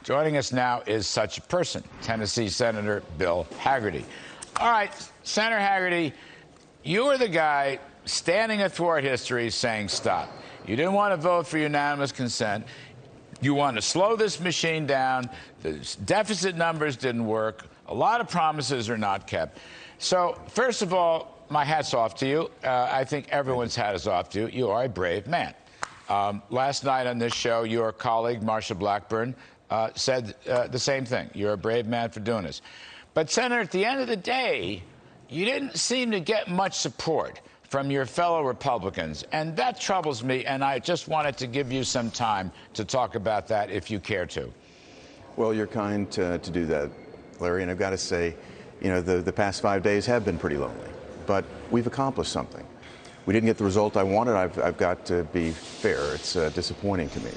Joining us now is such a person, Tennessee Senator Bill Hagerty. All right, Senator Hagerty, you were the guy standing athwart history saying stop. You didn't want to vote for unanimous consent. You wanted to slow this machine down. The deficit numbers didn't work. A lot of promises are not kept. So, first of all, my hat's off to you. I think everyone's hat is off to you. You are a brave man. Last night on this show, your colleague, Marsha Blackburn, said the same thing. You're a brave man for doing this. But, Senator, at the end of the day, you didn't seem to get much support from your fellow Republicans, and that troubles me, and I just wanted to give you some time to talk about that if you care to. Well, you're kind to do that, Larry, and I've got to say, you know, the past 5 days have been pretty lonely, but we've accomplished something. We didn't get the result I wanted. I've got to be fair. It's disappointing to me.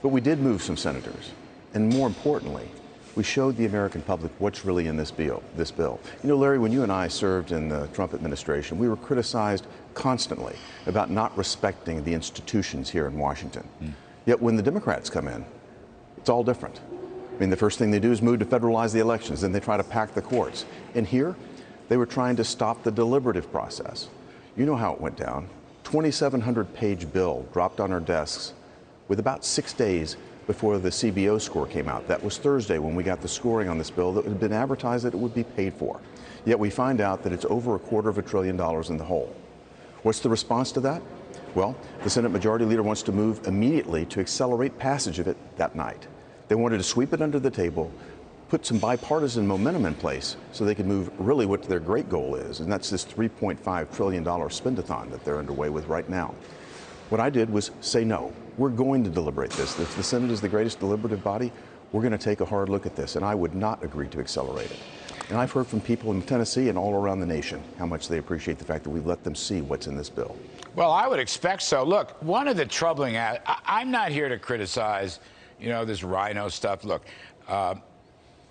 But we did move some senators, and more importantly, we showed the American public what's really in this bill. You know, Larry, when you and I served in the Trump administration, we were criticized constantly about not respecting the institutions here in Washington. Yet when the Democrats come in, it's all different. I mean, the first thing they do is move to federalize the elections, then they try to pack the courts. And here, they were trying to stop the deliberative process. You know how it went down. 2,700-page bill dropped on our desks with about 6 days before the CBO score came out. That was Thursday when we got the scoring on this bill that had been advertised that it would be paid for. Yet we find out that it's over $250 billion in the hole. What's the response to that? Well, the Senate Majority Leader wants to move immediately to accelerate passage of it that night. They wanted to sweep it under the table, put some bipartisan momentum in place so they could move really what their great goal is, and that's this $3.5 trillion spend-a-thon that they're underway with right now. What I did was say no. We're going to deliberate this. If the Senate is the greatest deliberative body, we're going to take a hard look at this, and I would not agree to accelerate it. And I've heard from people in Tennessee and all around the nation how much they appreciate the fact that we let them see what's in this bill. Well, I would expect so. Look, one of the troubling, I'm not here to criticize, you know, this rhino stuff. Look, a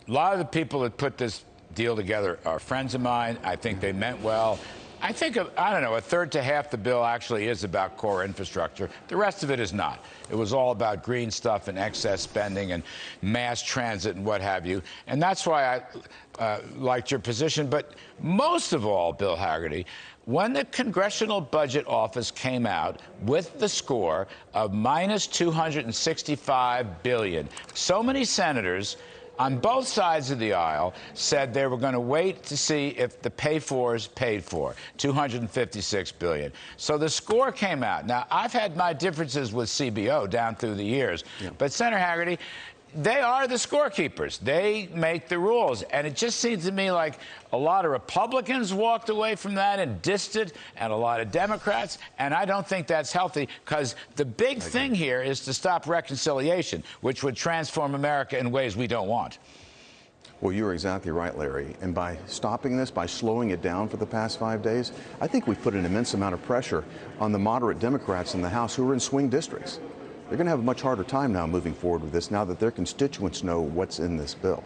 lot of the people that put this deal together are friends of mine. I think they meant well. I think, I don't know, a third to half the bill actually is about core infrastructure. The rest of it is not. It was all about green stuff and excess spending and mass transit and what have you. And that's why I liked your position. But most of all, Bill Hagerty, when the Congressional Budget Office came out with the score of minus $265 billion, so many senators on both sides of the aisle said they were going to wait to see if the pay-fors paid for, $256 billion. So the score came out. Now, I've had my differences with CBO down through the years, but Senator Hagerty, they are the scorekeepers. They make the rules. And it just seems to me like a lot of Republicans walked away from that and dissed it, and a lot of Democrats. And I don't think that's healthy, because the big thing here is to stop reconciliation, which would transform America in ways we don't want. Well, you're exactly right, Larry. And by stopping this, by slowing it down for the past 5 days, I think we've put an immense amount of pressure on the moderate Democrats in the House who are in swing districts. They're going to have a much harder time now moving forward with this, now that their constituents know what's in this bill.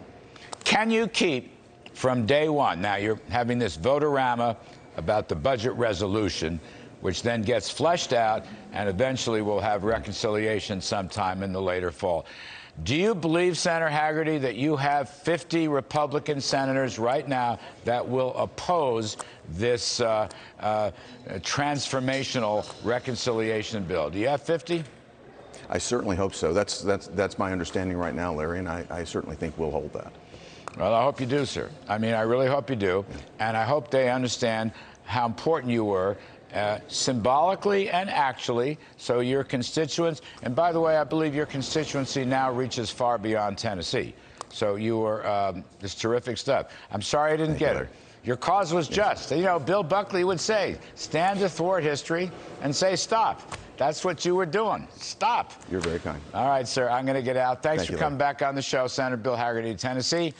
Can you keep, from day one, now you're having this vote-a-rama about the budget resolution, which then gets fleshed out, and eventually we'll have reconciliation sometime in the later fall. Do you believe, Senator Hagerty, that you have 50 Republican senators right now that will oppose this transformational reconciliation bill? Do you have 50? I certainly hope so. That's my understanding right now, Larry, and I certainly think we'll hold that. Well, I hope you do, sir. I mean, I really hope you do. And I hope they understand how important you were symbolically and actually, so your constituents, and by the way, I believe your constituency now reaches far beyond Tennessee. So you were this terrific stuff. I'm sorry I didn't get it. Your cause was just. You know, Bill Buckley would say, stand athwart history and say stop. That's what you were doing. Stop. You're very kind. All right, sir. I'm going to get out. Thanks for you, coming back on the show, Senator Bill Hagerty, Tennessee.